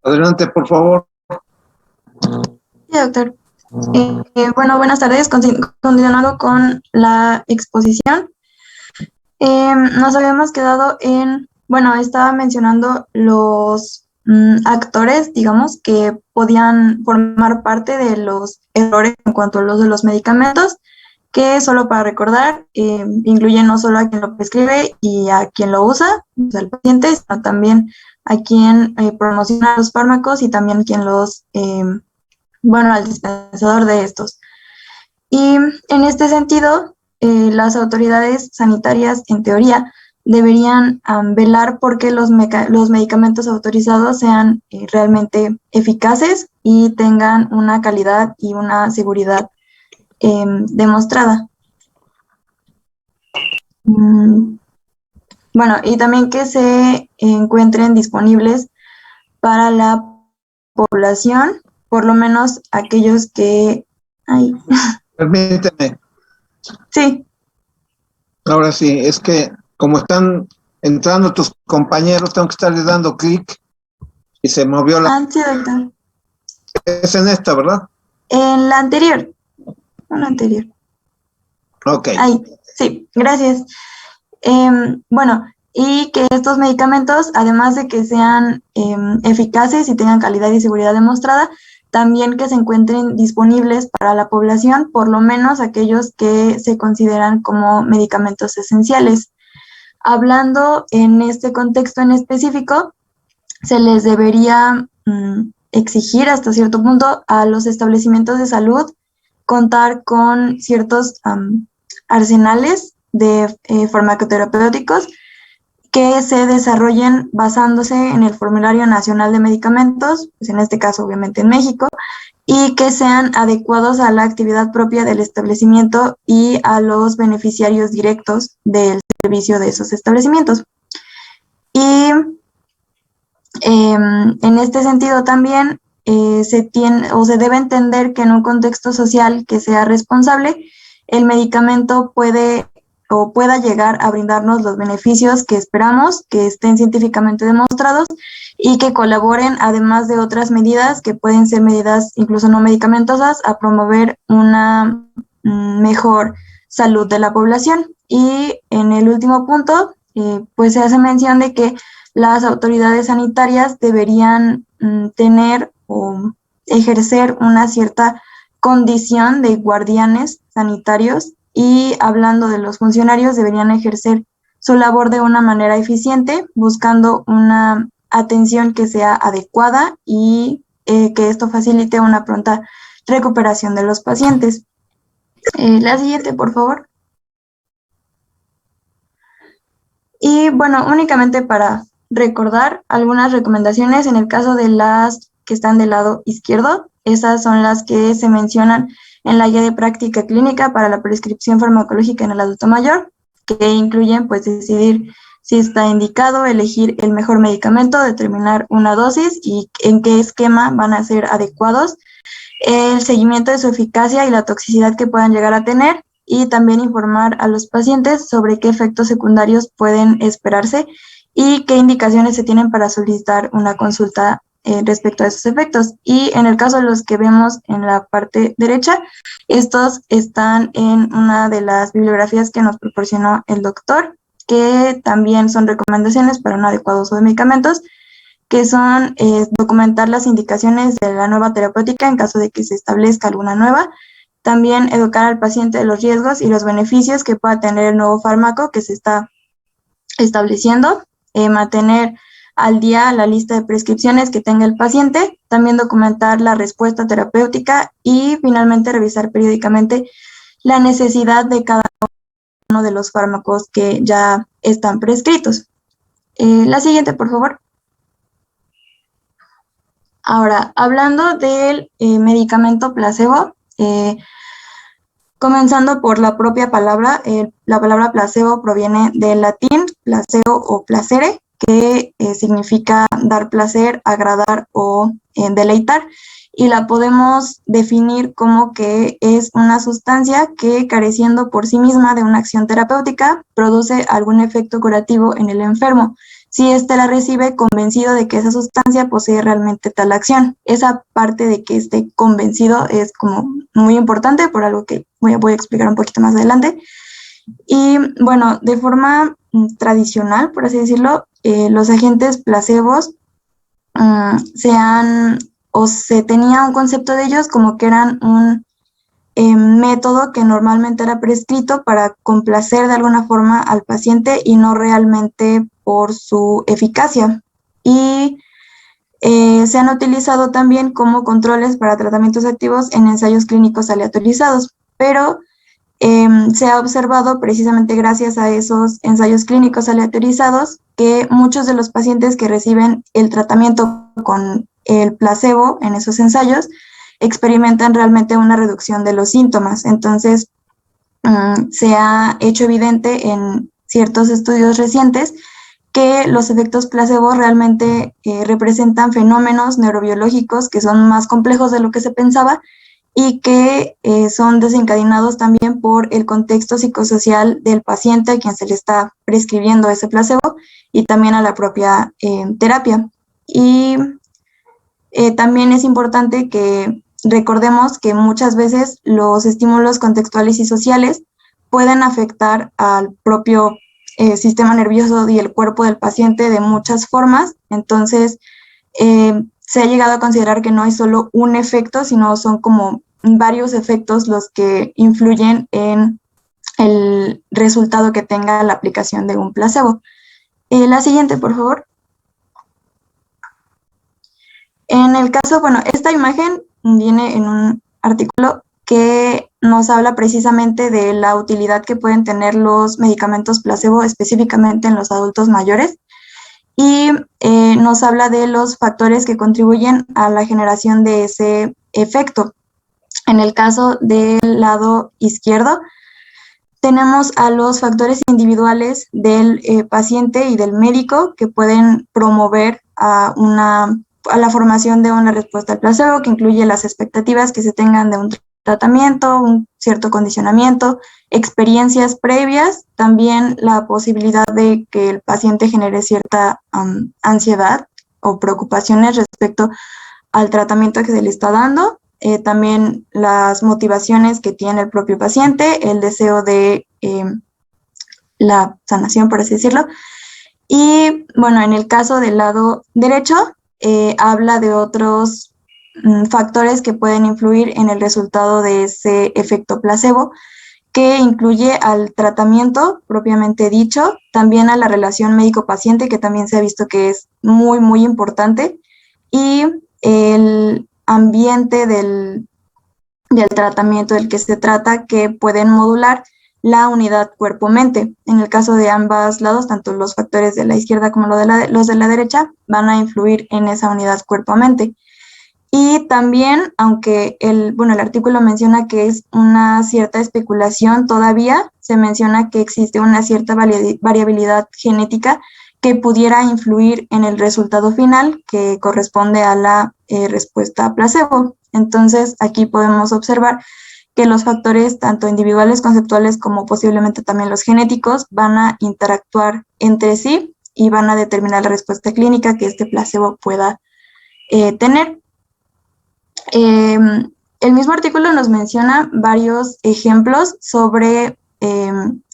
Adelante, por favor. Sí, doctor. Bueno, buenas tardes. Continuando con la exposición. Nos habíamos quedado en, bueno, estaba mencionando los actores, digamos, que podían formar parte de los errores en cuanto a los de los medicamentos, que solo para recordar, incluyen no solo a quien lo prescribe y a quien lo usa, o sea, el paciente, sino también a quien promociona los fármacos y también quien los, bueno, al dispensador de estos. Y en este sentido, las autoridades sanitarias, en teoría, deberían velar porque los medicamentos autorizados sean realmente eficaces y tengan una calidad y una seguridad demostrada. Bueno, y también que se encuentren disponibles para la población, por lo menos aquellos que... Ay. Permíteme. Sí. Ahora sí, es que como están entrando tus compañeros, tengo que estarle dando clic y se movió la... Ah, sí, doctor. Es en esta, ¿verdad? En la anterior. En la anterior. Ok. Ahí, sí, gracias. Bueno, y que estos medicamentos, además de que sean eficaces y tengan calidad y seguridad demostrada, también que se encuentren disponibles para la población, por lo menos aquellos que se consideran como medicamentos esenciales. Hablando en este contexto en específico, se les debería exigir hasta cierto punto a los establecimientos de salud contar con ciertos arsenales de farmacoterapéuticos que se desarrollen basándose en el Formulario Nacional de Medicamentos, pues en este caso obviamente en México, y que sean adecuados a la actividad propia del establecimiento y a los beneficiarios directos del servicio de esos establecimientos. Y en este sentido también se debe entender que en un contexto social que sea responsable, el medicamento puede o pueda llegar a brindarnos los beneficios que esperamos, que estén científicamente demostrados y que colaboren, además de otras medidas que pueden ser medidas incluso no medicamentosas, a promover una mejor salud de la población. Y en el último punto, pues se hace mención de que las autoridades sanitarias deberían tener o ejercer una cierta condición de guardianes sanitarios y hablando de los funcionarios deberían ejercer su labor de una manera eficiente, buscando una atención que sea adecuada y que esto facilite una pronta recuperación de los pacientes. La siguiente, por favor. Y bueno, únicamente para recordar algunas recomendaciones en el caso de las que están del lado izquierdo. Esas son las que se mencionan en la guía de práctica clínica para la prescripción farmacológica en el adulto mayor, que incluyen pues decidir si está indicado, elegir el mejor medicamento, determinar una dosis y en qué esquema van a ser adecuados, el seguimiento de su eficacia y la toxicidad que puedan llegar a tener, y también informar a los pacientes sobre qué efectos secundarios pueden esperarse y qué indicaciones se tienen para solicitar una consulta respecto a esos efectos. Y en el caso de los que vemos en la parte derecha, estos están en una de las bibliografías que nos proporcionó el doctor, que también son recomendaciones para un adecuado uso de medicamentos, que son documentar las indicaciones de la nueva terapéutica en caso de que se establezca alguna nueva, también educar al paciente de los riesgos y los beneficios que pueda tener el nuevo fármaco que se está estableciendo, mantener al día la lista de prescripciones que tenga el paciente, también documentar la respuesta terapéutica y finalmente revisar periódicamente la necesidad de cada uno de los fármacos que ya están prescritos. La siguiente, por favor. Ahora, hablando del medicamento placebo, comenzando por la propia palabra, la palabra placebo proviene del latín placebo o placere, que significa dar placer, agradar o deleitar, y la podemos definir como que es una sustancia que, careciendo por sí misma de una acción terapéutica, produce algún efecto curativo en el enfermo, si éste la recibe convencido de que esa sustancia posee realmente tal acción. Esa parte de que esté convencido es como muy importante, por algo que voy a explicar un poquito más adelante. Y bueno, de forma tradicional, por así decirlo, los agentes placebos se tenía un concepto de ellos como que eran un método que normalmente era prescrito para complacer de alguna forma al paciente y no realmente por su eficacia. Y se han utilizado también como controles para tratamientos activos en ensayos clínicos aleatorizados, pero se ha observado precisamente gracias a esos ensayos clínicos aleatorizados que muchos de los pacientes que reciben el tratamiento con el placebo en esos ensayos experimentan realmente una reducción de los síntomas. Entonces, se ha hecho evidente en ciertos estudios recientes que los efectos placebo realmente representan fenómenos neurobiológicos que son más complejos de lo que se pensaba y que son desencadenados también por el contexto psicosocial del paciente a quien se le está prescribiendo ese placebo y también a la propia terapia. Y también es importante que recordemos que muchas veces los estímulos contextuales y sociales pueden afectar al propio sistema nervioso y el cuerpo del paciente de muchas formas. Entonces, se ha llegado a considerar que no hay solo un efecto, sino son como varios efectos los que influyen en el resultado que tenga la aplicación de un placebo. La siguiente, por favor. En el caso, bueno, esta imagen viene en un artículo que nos habla precisamente de la utilidad que pueden tener los medicamentos placebo, específicamente en los adultos mayores, y nos habla de los factores que contribuyen a la generación de ese efecto. En el caso del lado izquierdo, tenemos a los factores individuales del paciente y del médico que pueden promover a la formación de una respuesta al placebo, que incluye las expectativas que se tengan de un tratamiento, un cierto condicionamiento, experiencias previas, también la posibilidad de que el paciente genere cierta ansiedad o preocupaciones respecto al tratamiento que se le está dando, también las motivaciones que tiene el propio paciente, el deseo de la sanación, por así decirlo. Y bueno, en el caso del lado derecho, habla de otros factores que pueden influir en el resultado de ese efecto placebo, que incluye al tratamiento propiamente dicho, también a la relación médico-paciente, que también se ha visto que es muy, muy importante, y el ambiente del tratamiento del que se trata, que pueden modular la unidad cuerpo-mente. En el caso de ambos lados, tanto los factores de la izquierda como los de la derecha, van a influir en esa unidad cuerpo-mente. Y también, aunque el artículo menciona que es una cierta especulación, todavía se menciona que existe una cierta variabilidad genética que pudiera influir en el resultado final, que corresponde a la respuesta placebo. Entonces, aquí podemos observar que los factores, tanto individuales, conceptuales, como posiblemente también los genéticos, van a interactuar entre sí y van a determinar la respuesta clínica que este placebo pueda tener. El mismo artículo nos menciona varios ejemplos sobre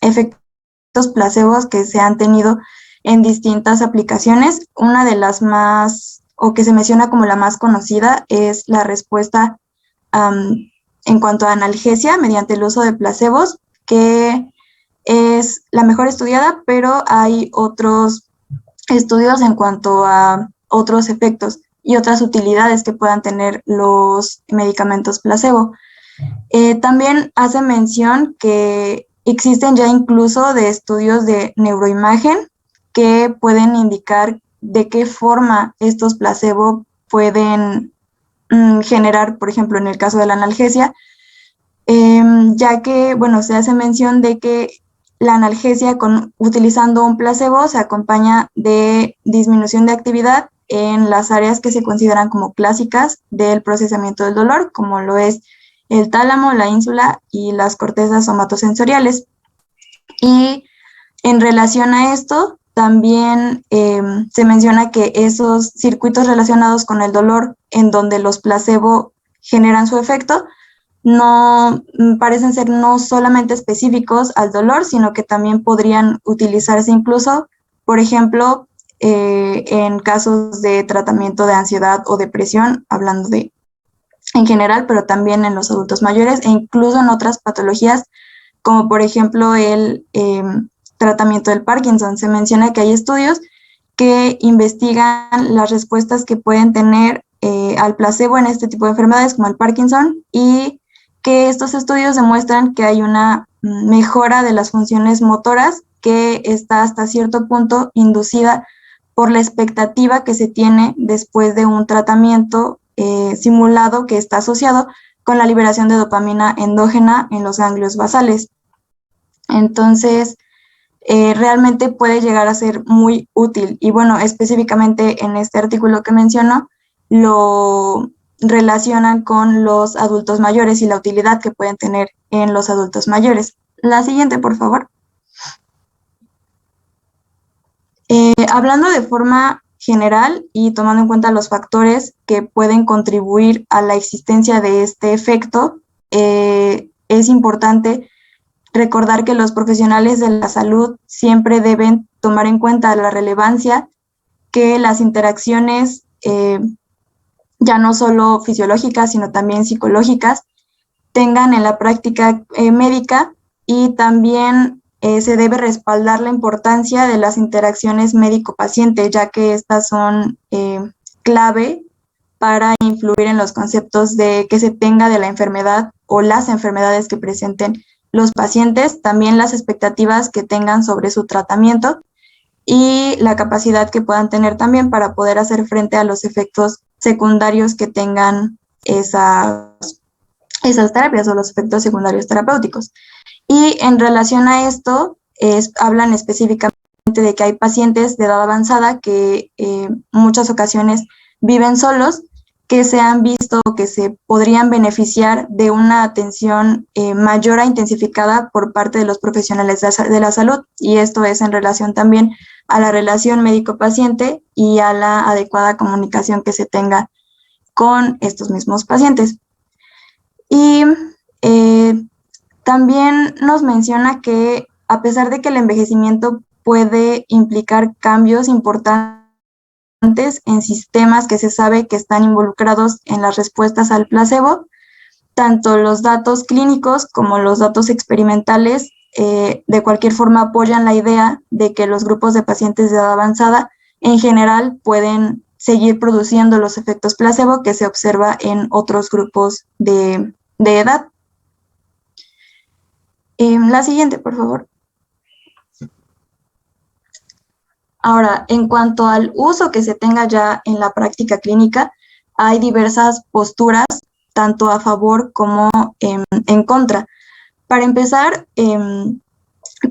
efectos placebos que se han tenido en distintas aplicaciones. Una de las más, o que se menciona como la más conocida, es la respuesta en cuanto a analgesia mediante el uso de placebos, que es la mejor estudiada, pero hay otros estudios en cuanto a otros efectos y otras utilidades que puedan tener los medicamentos placebo. También hace mención que existen ya incluso de estudios de neuroimagen que pueden indicar de qué forma estos placebo pueden generar, por ejemplo, en el caso de la analgesia, ya que, se hace mención de que la analgesia utilizando un placebo se acompaña de disminución de actividad en las áreas que se consideran como clásicas del procesamiento del dolor, como lo es el tálamo, la ínsula y las cortezas somatosensoriales. Y en relación a esto, también se menciona que esos circuitos relacionados con el dolor, en donde los placebo generan su efecto, no parecen ser no solamente específicos al dolor, sino que también podrían utilizarse incluso, por ejemplo, en casos de tratamiento de ansiedad o depresión, hablando de en general, pero también en los adultos mayores e incluso en otras patologías, como por ejemplo el tratamiento del Parkinson. Se menciona que hay estudios que investigan las respuestas que pueden tener al placebo en este tipo de enfermedades como el Parkinson, y que estos estudios demuestran que hay una mejora de las funciones motoras que está hasta cierto punto inducida por la expectativa que se tiene después de un tratamiento simulado que está asociado con la liberación de dopamina endógena en los ganglios basales. Entonces, realmente puede llegar a ser muy útil. Y bueno, específicamente en este artículo que menciono, lo relacionan con los adultos mayores y la utilidad que pueden tener en los adultos mayores. La siguiente, por favor. Hablando de forma general y tomando en cuenta los factores que pueden contribuir a la existencia de este efecto, es importante recordar que los profesionales de la salud siempre deben tomar en cuenta la relevancia que las interacciones, ya no solo fisiológicas, sino también psicológicas, tengan en la práctica médica, y también se debe respaldar la importancia de las interacciones médico-paciente, ya que estas son clave para influir en los conceptos que se tenga de la enfermedad o las enfermedades que presenten los pacientes, también las expectativas que tengan sobre su tratamiento y la capacidad que puedan tener también para poder hacer frente a los efectos secundarios que tengan esas terapias o los efectos secundarios terapéuticos. Y en relación a esto, hablan específicamente de que hay pacientes de edad avanzada que en muchas ocasiones viven solos, que se han visto que se podrían beneficiar de una atención mayor e intensificada por parte de los profesionales de la salud, y esto es en relación también a la relación médico-paciente y a la adecuada comunicación que se tenga con estos mismos pacientes. Y también nos menciona que a pesar de que el envejecimiento puede implicar cambios importantes en sistemas que se sabe que están involucrados en las respuestas al placebo, tanto los datos clínicos como los datos experimentales de cualquier forma apoyan la idea de que los grupos de pacientes de edad avanzada en general pueden seguir produciendo los efectos placebo que se observa en otros grupos de edad. La siguiente, por favor. Ahora, en cuanto al uso que se tenga ya en la práctica clínica, hay diversas posturas, tanto a favor como en contra. Para empezar,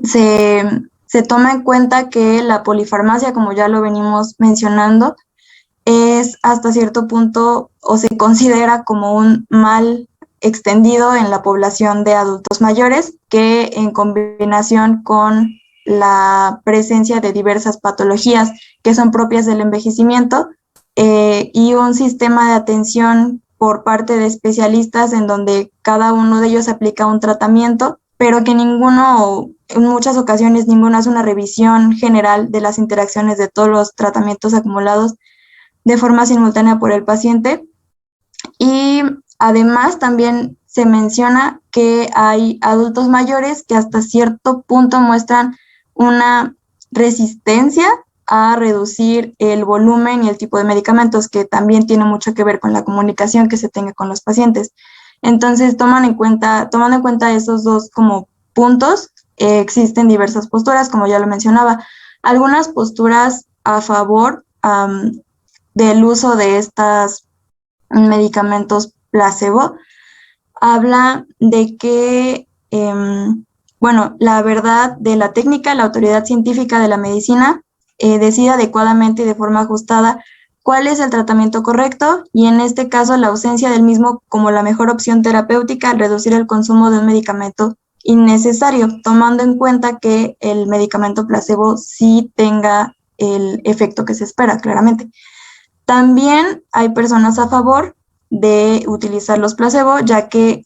se toma en cuenta que la polifarmacia, como ya lo venimos mencionando, es hasta cierto punto o se considera como un mal extendido en la población de adultos mayores, que en combinación con la presencia de diversas patologías que son propias del envejecimiento y un sistema de atención por parte de especialistas en donde cada uno de ellos aplica un tratamiento, pero que ninguno, en muchas ocasiones ninguno hace una revisión general de las interacciones de todos los tratamientos acumulados de forma simultánea por el paciente. Y además también se menciona que hay adultos mayores que hasta cierto punto muestran una resistencia a reducir el volumen y el tipo de medicamentos, que también tiene mucho que ver con la comunicación que se tenga con los pacientes. Entonces, tomando en cuenta esos dos como puntos, existen diversas posturas, como ya lo mencionaba. Algunas posturas a favor del uso de estos medicamentos placebo habla de que bueno, la verdad de la técnica, la autoridad científica de la medicina decide adecuadamente y de forma ajustada cuál es el tratamiento correcto y en este caso la ausencia del mismo como la mejor opción terapéutica al reducir el consumo de un medicamento innecesario, tomando en cuenta que el medicamento placebo sí tenga el efecto que se espera, claramente. También hay personas a favor de utilizar los placebo, ya que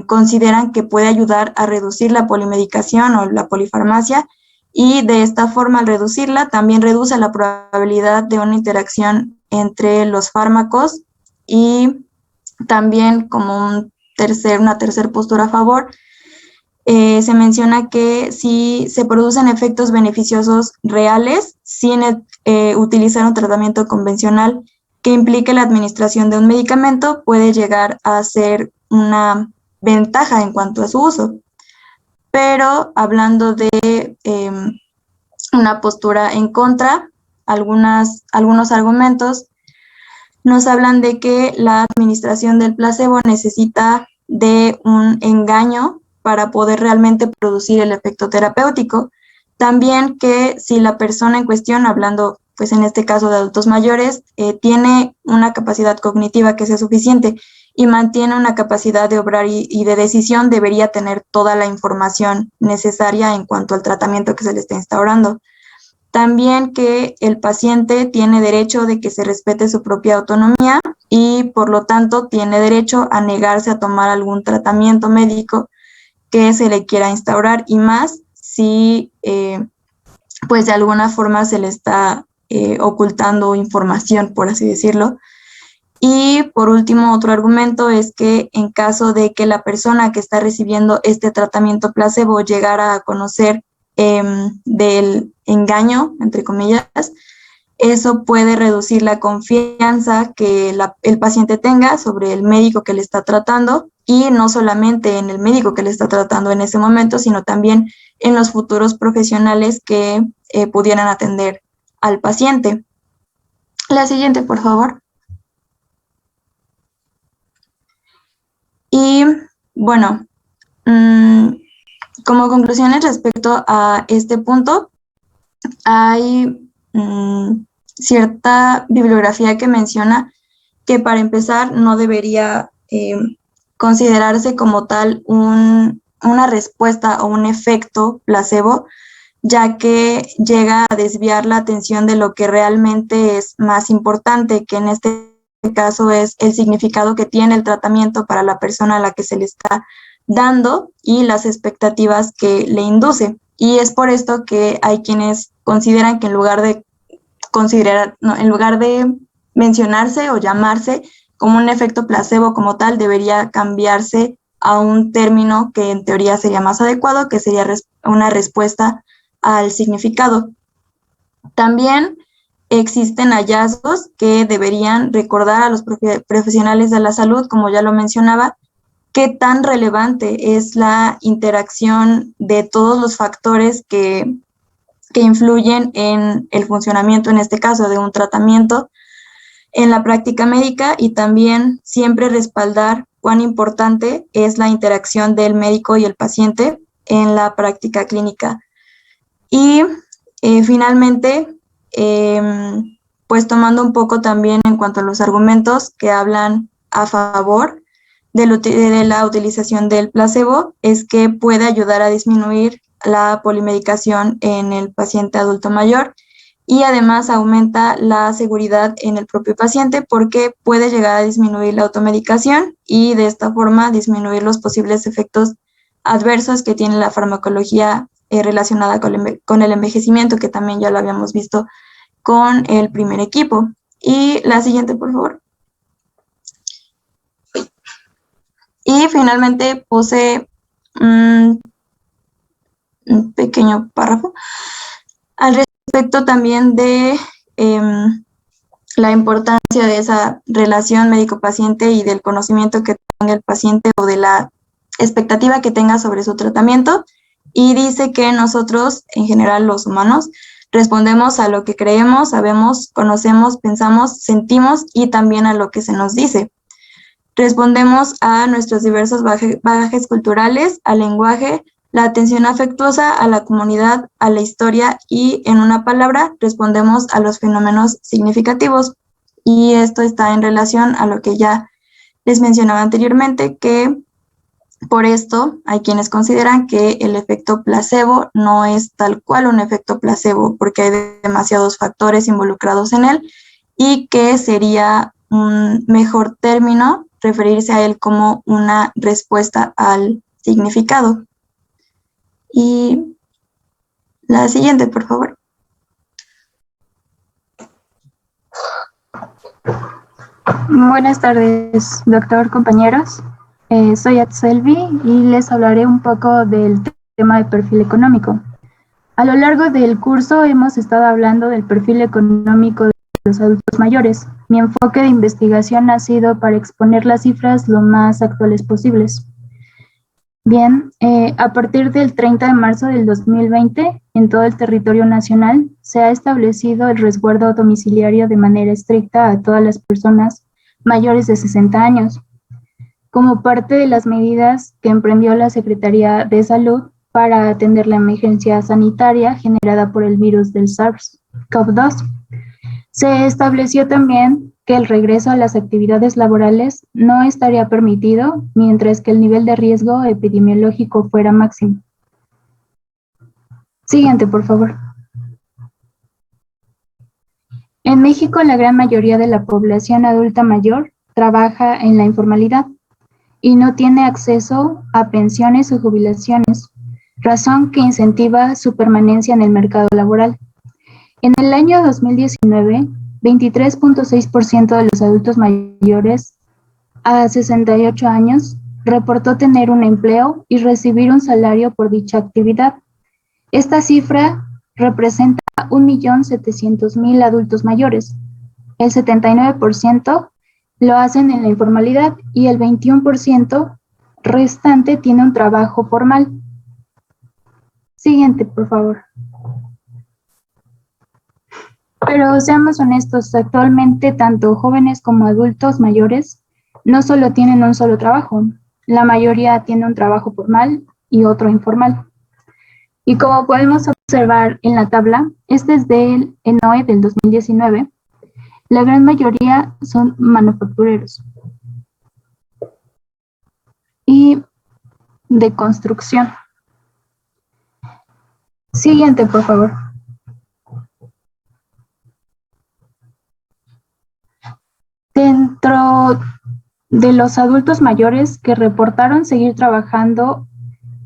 consideran que puede ayudar a reducir la polimedicación o la polifarmacia y de esta forma al reducirla también reduce la probabilidad de una interacción entre los fármacos y también como una tercera postura a favor, se menciona que si se producen efectos beneficiosos reales sin utilizar un tratamiento convencional que implique la administración de un medicamento, puede llegar a ser una ventaja en cuanto a su uso. Pero hablando de una postura en contra, algunos argumentos nos hablan de que la administración del placebo necesita de un engaño para poder realmente producir el efecto terapéutico. También que si la persona en cuestión, hablando pues en este caso de adultos mayores, tiene una capacidad cognitiva que sea suficiente y mantiene una capacidad de obrar y de decisión, debería tener toda la información necesaria en cuanto al tratamiento que se le está instaurando. También que el paciente tiene derecho de que se respete su propia autonomía y por lo tanto tiene derecho a negarse a tomar algún tratamiento médico que se le quiera instaurar y más si pues de alguna forma se le está ocultando información, por así decirlo. Y por último, otro argumento es que en caso de que la persona que está recibiendo este tratamiento placebo llegara a conocer del engaño, entre comillas, eso puede reducir la confianza que el paciente tenga sobre el médico que le está tratando y no solamente en el médico que le está tratando en ese momento, sino también en los futuros profesionales que pudieran atender al paciente. La siguiente, por favor. Y bueno, como conclusiones respecto a este punto, hay cierta bibliografía que menciona que para empezar no debería considerarse como tal una respuesta o un efecto placebo, ya que llega a desviar la atención de lo que realmente es más importante, que en este caso es el significado que tiene el tratamiento para la persona a la que se le está dando y las expectativas que le induce. Y es por esto que hay quienes consideran que en lugar de mencionarse o llamarse como un efecto placebo como tal, debería cambiarse a un término que en teoría sería más adecuado, que sería una respuesta al significado. También existen hallazgos que deberían recordar a los profesionales de la salud, como ya lo mencionaba, qué tan relevante es la interacción de todos los factores que influyen en el funcionamiento, en este caso, de un tratamiento en la práctica médica y también siempre respaldar cuán importante es la interacción del médico y el paciente en la práctica clínica. Y finalmente, pues tomando un poco también en cuanto a los argumentos que hablan a favor de la utilización del placebo, es que puede ayudar a disminuir la polimedicación en el paciente adulto mayor y además aumenta la seguridad en el propio paciente porque puede llegar a disminuir la automedicación y de esta forma disminuir los posibles efectos adversos que tiene la farmacología relacionada con el envejecimiento, que también ya lo habíamos visto con el primer equipo. Y la siguiente, por favor. Y finalmente puse un pequeño párrafo al respecto también de la importancia de esa relación médico-paciente y del conocimiento que tenga el paciente o de la expectativa que tenga sobre su tratamiento. Y dice que nosotros, en general los humanos, respondemos a lo que creemos, sabemos, conocemos, pensamos, sentimos y también a lo que se nos dice. Respondemos a nuestros diversos bagajes culturales, al lenguaje, la atención afectuosa a la comunidad, a la historia y, en una palabra, respondemos a los fenómenos significativos. Y esto está en relación a lo que ya les mencionaba anteriormente, que por esto hay quienes consideran que el efecto placebo no es tal cual un efecto placebo, porque hay demasiados factores involucrados en él y que sería un mejor término referirse a él como una respuesta al significado. Y la siguiente, por favor. Buenas tardes, doctor, compañeros. Soy Atselvi y les hablaré un poco del tema de perfil económico. A lo largo del curso hemos estado hablando del perfil económico de los adultos mayores. Mi enfoque de investigación ha sido para exponer las cifras lo más actuales posibles. Bien, a partir del 30 de marzo del 2020, en todo el territorio nacional, se ha establecido el resguardo domiciliario de manera estricta a todas las personas mayores de 60 años, como parte de las medidas que emprendió la Secretaría de Salud para atender la emergencia sanitaria generada por el virus del SARS-CoV-2. Se estableció también que el regreso a las actividades laborales no estaría permitido mientras que el nivel de riesgo epidemiológico fuera máximo. Siguiente, por favor. En México, la gran mayoría de la población adulta mayor trabaja en la informalidad y no tiene acceso a pensiones o jubilaciones, razón que incentiva su permanencia en el mercado laboral. En el año 2019, 23.6% de los adultos mayores a 68 años reportó tener un empleo y recibir un salario por dicha actividad. Esta cifra representa 1.700.000 adultos mayores. El 79% lo hacen en la informalidad y el 21% restante tiene un trabajo formal. Siguiente, por favor. Pero seamos honestos, actualmente tanto jóvenes como adultos mayores no solo tienen un solo trabajo, la mayoría tiene un trabajo formal y otro informal. Y como podemos observar en la tabla, este es del ENOE del 2019, la gran mayoría son manufactureros y de construcción. Siguiente, por favor. Dentro de los adultos mayores que reportaron seguir trabajando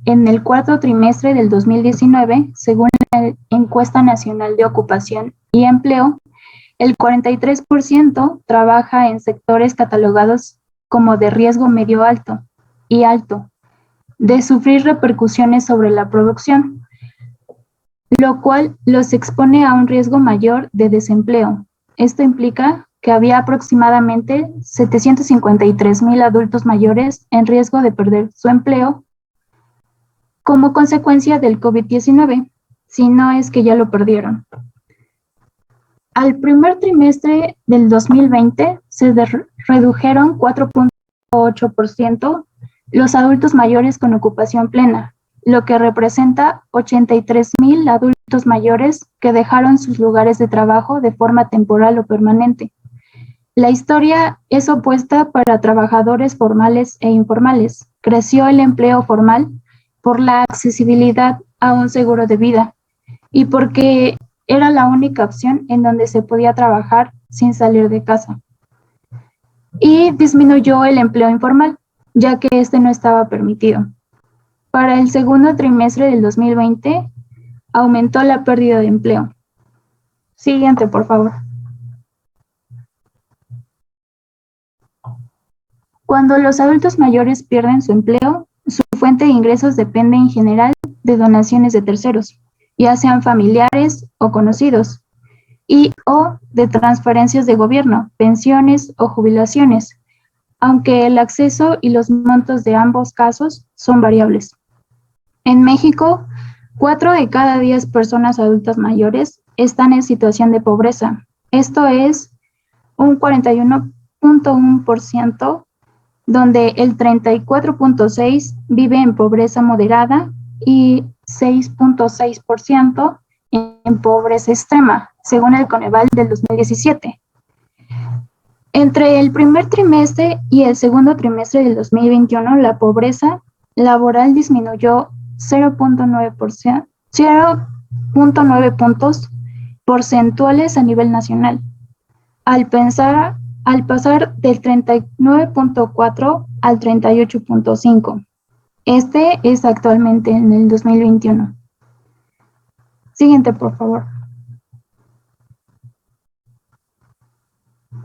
en el cuarto trimestre del 2019, según la Encuesta Nacional de Ocupación y Empleo, el 43% trabaja en sectores catalogados como de riesgo medio alto y alto, de sufrir repercusiones sobre la producción, lo cual los expone a un riesgo mayor de desempleo. Esto implica que había aproximadamente 753,000 adultos mayores en riesgo de perder su empleo como consecuencia del COVID-19, si no es que ya lo perdieron. Al primer trimestre del 2020 se redujeron 4.8% los adultos mayores con ocupación plena, lo que representa 83,000 adultos mayores que dejaron sus lugares de trabajo de forma temporal o permanente. La historia es opuesta para trabajadores formales e informales. Creció el empleo formal por la accesibilidad a un seguro de vida y porque era la única opción en donde se podía trabajar sin salir de casa. Y disminuyó el empleo informal, ya que este no estaba permitido. Para el segundo trimestre del 2020, aumentó la pérdida de empleo. Siguiente, por favor. Cuando los adultos mayores pierden su empleo, su fuente de ingresos depende en general de donaciones de terceros, ya sean familiares o conocidos, o de transferencias de gobierno, pensiones o jubilaciones, aunque el acceso y los montos de ambos casos son variables. En México, 4 de cada 10 personas adultas mayores están en situación de pobreza. Esto es un 41.1%, donde el 34.6% vive en pobreza moderada y 6.6% en pobreza extrema, según el Coneval del 2017. Entre el primer trimestre y el segundo trimestre del 2021, la pobreza laboral disminuyó 0.9 puntos porcentuales a nivel nacional, al pasar del 39.4 al 38.5. Este es actualmente en el 2021. Siguiente, por favor.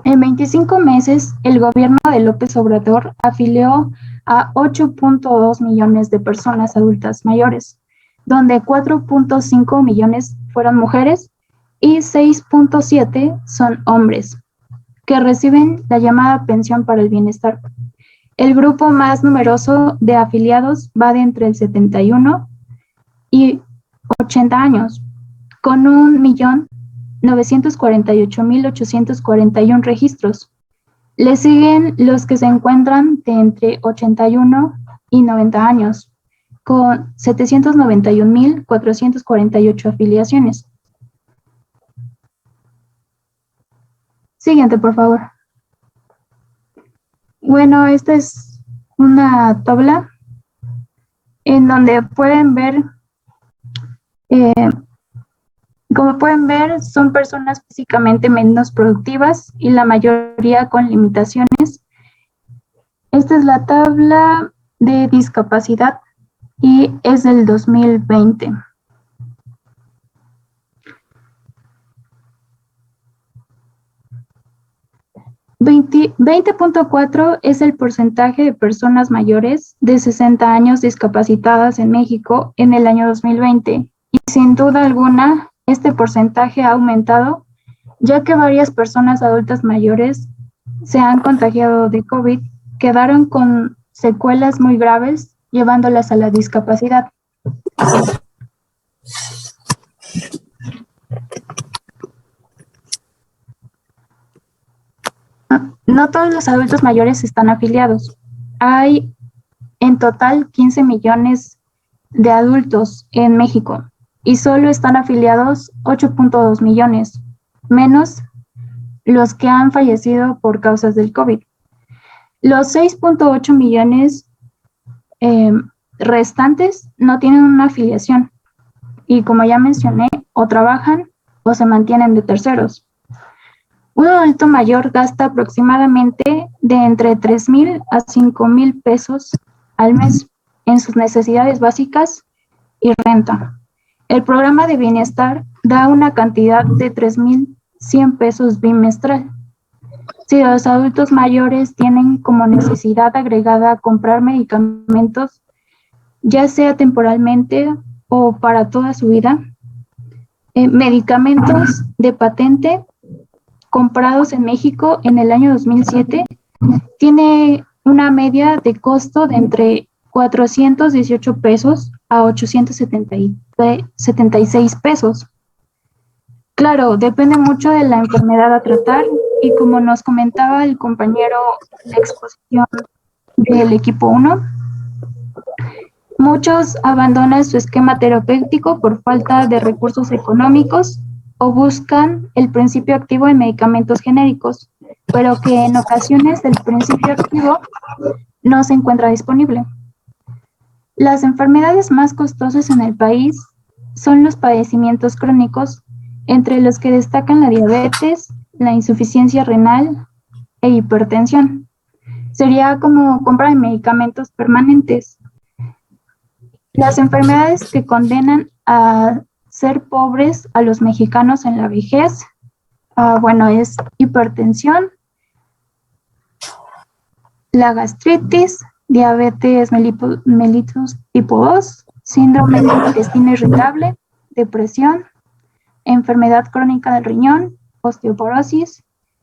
En 25 meses, el gobierno de López Obrador afilió a 8.2 millones de personas adultas mayores, donde 4.5 millones fueron mujeres y 6.7 son hombres, que reciben la llamada pensión para el bienestar. El grupo más numeroso de afiliados va de entre el 71 y 80 años, con 1.948.841 registros. Le siguen los que se encuentran de entre 81 y 90 años, con 791.448 afiliaciones. Siguiente, por favor. Bueno, esta es una tabla en donde pueden ver, como pueden ver, son personas físicamente menos productivas y la mayoría con limitaciones. Esta es la tabla de discapacidad y es del 2020. $20.4 es el porcentaje de personas mayores de 60 años discapacitadas en México en el año 2020 y sin duda alguna este porcentaje ha aumentado ya que varias personas adultas mayores se han contagiado de COVID, quedaron con secuelas muy graves llevándolas a la discapacidad. No todos los adultos mayores están afiliados. Hay en total 15 millones de adultos en México y solo están afiliados 8.2 millones, menos los que han fallecido por causas del COVID. Los 6.8 millones restantes no tienen una afiliación y, como ya mencioné, o trabajan o se mantienen de terceros. Un adulto mayor gasta aproximadamente de entre 3,000 a 5,000 pesos al mes en sus necesidades básicas y renta. El programa de bienestar da una cantidad de 3,100 pesos bimestral. Si los adultos mayores tienen como necesidad agregada comprar medicamentos, ya sea temporalmente o para toda su vida, medicamentos de patente comprados en México en el año 2007, tiene una media de costo de entre 418 pesos a 876 pesos. Claro, depende mucho de la enfermedad a tratar y como nos comentaba el compañero de exposición del equipo 1, muchos abandonan su esquema terapéutico por falta de recursos económicos o buscan el principio activo en medicamentos genéricos, pero que en ocasiones el principio activo no se encuentra disponible. Las enfermedades más costosas en el país son los padecimientos crónicos, entre los que destacan la diabetes, la insuficiencia renal e hipertensión. Sería como compra de medicamentos permanentes. Las enfermedades que condenan a ser pobres a los mexicanos en la vejez, es hipertensión, la gastritis, diabetes mellitus tipo 2, síndrome del intestino irritable, depresión, enfermedad crónica del riñón, osteoporosis,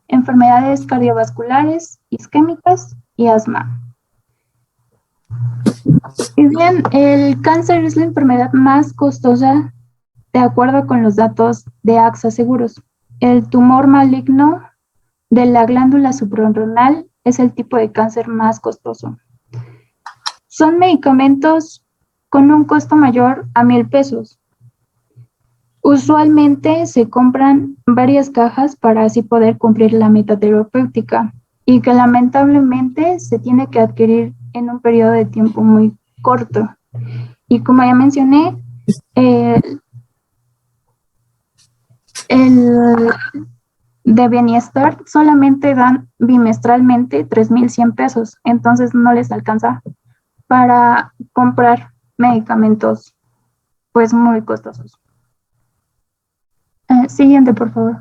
enfermedades cardiovasculares, isquémicas y asma. Y bien, el cáncer es la enfermedad más costosa de acuerdo con los datos de AXA Seguros. El tumor maligno de la glándula suprarrenal es el tipo de cáncer más costoso. Son medicamentos con un costo mayor a 1,000 pesos. Usualmente se compran varias cajas para así poder cumplir la meta terapéutica y que lamentablemente se tiene que adquirir en un periodo de tiempo muy corto. Y como ya mencioné, el de bienestar solamente dan bimestralmente 3,100 pesos, entonces no les alcanza para comprar medicamentos pues muy costosos. Siguiente, por favor.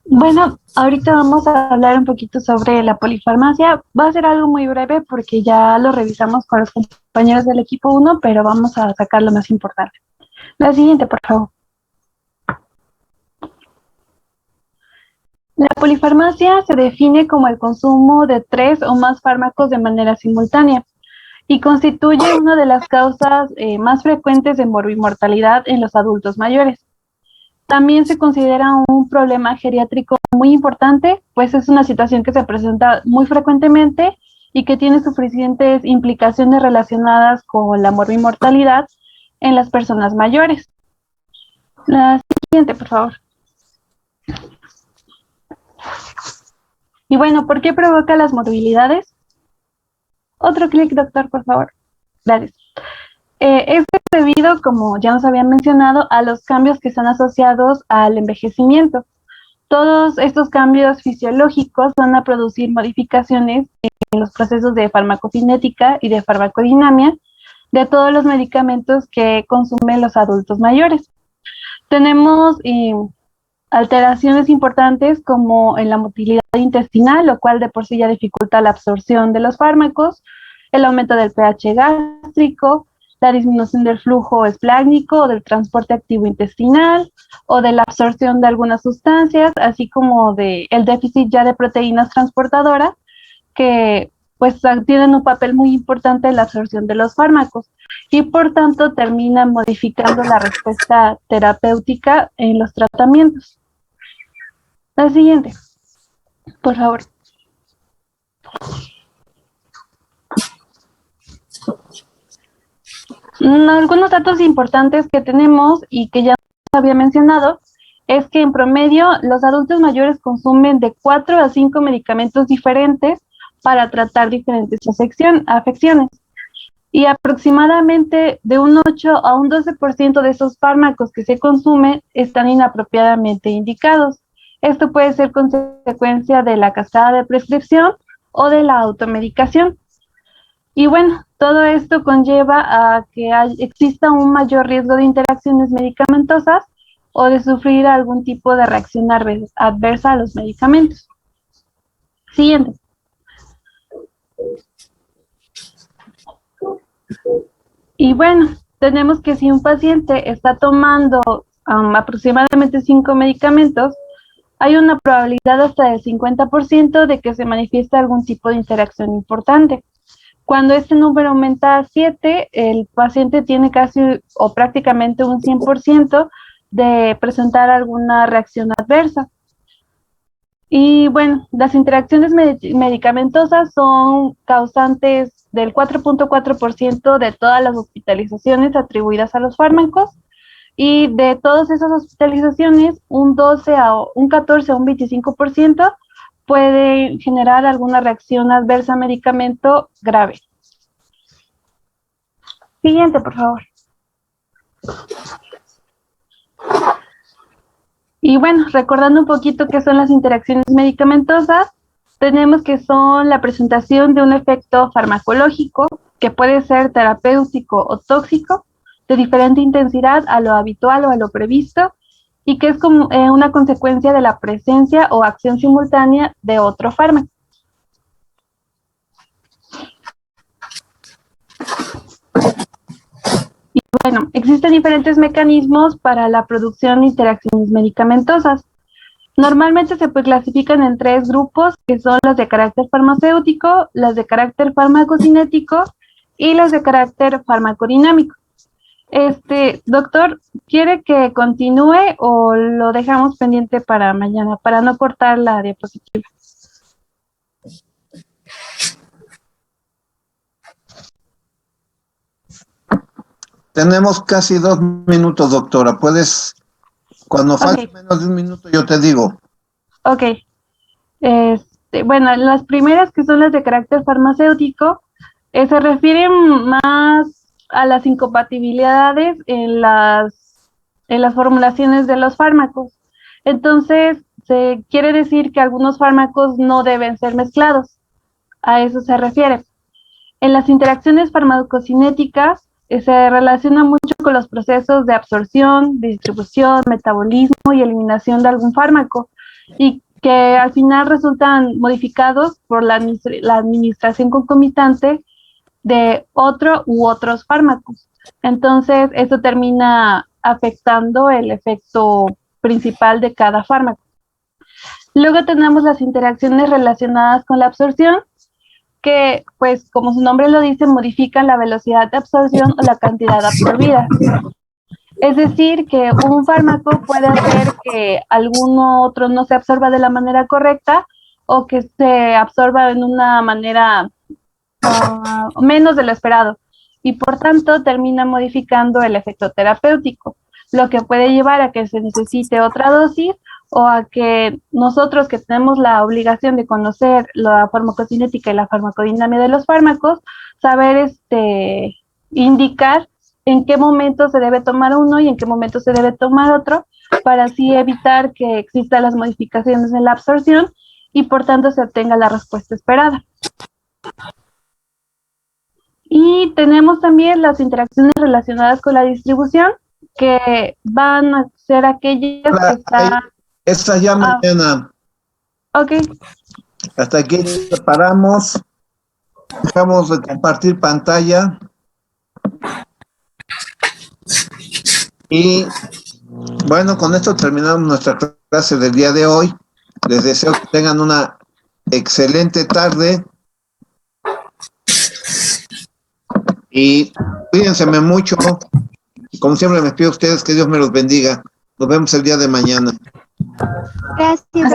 Bueno, ahorita vamos a hablar un poquito sobre la polifarmacia. Va a ser algo muy breve porque ya lo revisamos con los compañeros del equipo 1, pero vamos a sacar lo más importante. La siguiente, por favor. La polifarmacia se define como el consumo de 3 o más fármacos de manera simultánea y constituye una de las causas más frecuentes de morbimortalidad en los adultos mayores. También se considera un problema geriátrico muy importante, pues es una situación que se presenta muy frecuentemente y que tiene suficientes implicaciones relacionadas con la morbimortalidad en las personas mayores. La siguiente, por favor. Y bueno, ¿por qué provoca las morbilidades? Otro clic, doctor, por favor. Gracias. Esto es debido, como ya nos habían mencionado, a los cambios que están asociados al envejecimiento. Todos estos cambios fisiológicos van a producir modificaciones en los procesos de farmacocinética y de farmacodinamia de todos los medicamentos que consumen los adultos mayores. Tenemos alteraciones importantes como en la motilidad intestinal, lo cual de por sí ya dificulta la absorción de los fármacos, el aumento del pH gástrico, la disminución del flujo esplácnico o del transporte activo intestinal o de la absorción de algunas sustancias, así como de el déficit ya de proteínas transportadoras que pues tienen un papel muy importante en la absorción de los fármacos y por tanto terminan modificando la respuesta terapéutica en los tratamientos. La siguiente, por favor. Algunos datos importantes que tenemos y que ya había mencionado es que en promedio los adultos mayores consumen de 4 a 5 medicamentos diferentes para tratar diferentes afecciones. Y aproximadamente de un 8 a un 12% de esos fármacos que se consumen están inapropiadamente indicados. Esto puede ser consecuencia de la cascada de prescripción o de la automedicación. Y bueno, todo esto conlleva a que exista un mayor riesgo de interacciones medicamentosas o de sufrir algún tipo de reacción adversa a los medicamentos. Siguiente. Y bueno, tenemos que si un paciente está tomando aproximadamente 5 medicamentos, hay una probabilidad hasta del 50% de que se manifieste algún tipo de interacción importante. Cuando este número aumenta a 7, el paciente tiene casi o prácticamente un 100% de presentar alguna reacción adversa. Y bueno, las interacciones medicamentosas son causantes del 4.4% de todas las hospitalizaciones atribuidas a los fármacos y de todas esas hospitalizaciones, un 14 a un 25% puede generar alguna reacción adversa a medicamento grave. Siguiente, por favor. Y bueno, recordando un poquito qué son las interacciones medicamentosas, tenemos que son la presentación de un efecto farmacológico que puede ser terapéutico o tóxico, de diferente intensidad a lo habitual o a lo previsto, y que es como una consecuencia de la presencia o acción simultánea de otro fármaco. Y bueno, existen diferentes mecanismos para la producción de interacciones medicamentosas. Normalmente se clasifican en 3 grupos, que son las de carácter farmacéutico, las de carácter farmacocinético y las de carácter farmacodinámico. Doctor, ¿quiere que continúe o lo dejamos pendiente para mañana, para no cortar la diapositiva? Tenemos casi 2 minutos, doctora. Puedes, cuando falte menos de 1 minuto, yo te digo. Ok. Bueno, las primeras, que son las de carácter farmacéutico, se refieren más a las incompatibilidades en las formulaciones de los fármacos. Entonces, se quiere decir que algunos fármacos no deben ser mezclados. A eso se refiere. En las interacciones farmacocinéticas, se relaciona mucho con los procesos de absorción, distribución, metabolismo y eliminación de algún fármaco, y que al final resultan modificados por la administración concomitante de otro u otros fármacos. Entonces, eso termina afectando el efecto principal de cada fármaco. Luego tenemos las interacciones relacionadas con la absorción, que, pues, como su nombre lo dice, modifican la velocidad de absorción o la cantidad absorbida. Es decir, que un fármaco puede hacer que alguno otro no se absorba de la manera correcta, o que se absorba en una manera menos de lo esperado, y por tanto termina modificando el efecto terapéutico, lo que puede llevar a que se necesite otra dosis, o a que nosotros, que tenemos la obligación de conocer la farmacocinética y la farmacodinámica de los fármacos, saber indicar en qué momento se debe tomar uno y en qué momento se debe tomar otro, para así evitar que existan las modificaciones en la absorción y por tanto se obtenga la respuesta esperada. Y tenemos también las interacciones relacionadas con la distribución, que van a ser aquellas que están... Esta ya mañana. Ok. Hasta aquí paramos. Dejamos de compartir pantalla. Y bueno, con esto terminamos nuestra clase del día de hoy. Les deseo que tengan una excelente tarde. Y cuídense mucho. Como siempre, les pido a ustedes que Dios me los bendiga. Nos vemos el día de mañana. Gracias.